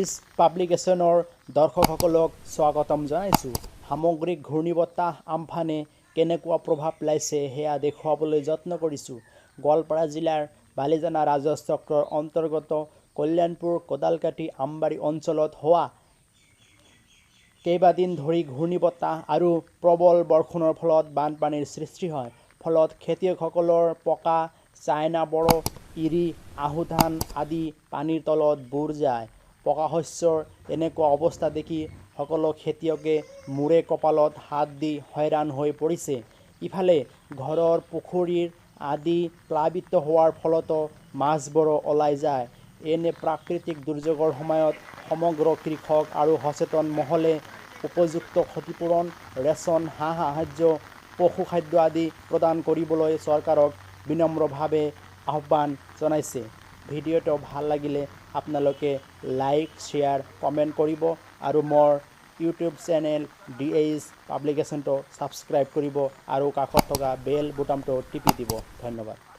DA's পাব্লিকেশ্যনৰ দৰ্শকসকলক স্বাগতম জনাইছোঁ। সামগ্ৰিক ঘূৰ্ণীবতাহ আমফানে কেনেকুৱা প্ৰভাৱ পেলাইছে সেয়া দেখুৱাবলৈ যত্ন কৰিছোঁ। গোৱালপাৰা জিলাৰ বালিজানা ৰাজহ চক্ৰৰ অন্তৰ্গত কল্যাণপুৰ কোদালকাটি আমবাৰী অঞ্চলত হোৱা কেইবাদিন ধৰি ঘূৰ্ণীবতাহ আৰু প্ৰবল বৰষুণৰ ফলত বানপানীৰ সৃষ্টি হয়। ফলত খেতিয়কসকলৰ পকা চাইনা বড়ো ইৰি আহু ধান আদি পানীৰ তলত বুৰ যায়। পকা শস্যৰ এনেকুৱা অৱস্থা দেখি সকলো খেতিয়কে মূৰে কপালত হাত দি হয়ৰাণ হৈ পৰিছে। ইফালে ঘৰৰ পুখুৰীৰ আদি প্লাবিত হোৱাৰ ফলতো মাছবোৰো ওলাই যায়। এনে প্ৰাকৃতিক দুৰ্যোগৰ সময়ত সমগ্ৰ কৃষক আৰু সচেতন মহলে উপযুক্ত ক্ষতিপূৰণ, ৰেচন, সাহায্য, পশুখাদ্য আদি প্ৰদান কৰিবলৈ চৰকাৰক বিনম্ৰভাৱে আহ্বান জনাইছে। ভিডিঅ'টো ভাল লাগিলে আপোনালোকে লাইক, শ্বেয়াৰ, কমেণ্ট কৰিব আৰু মোৰ ইউটিউব চেনেল DA's পাব্লিকেশ্যনটো ছাবস্ক্ৰাইব কৰিব আৰু কাষত থকা বেল বুটামটো টিপি দিব। ধন্যবাদ।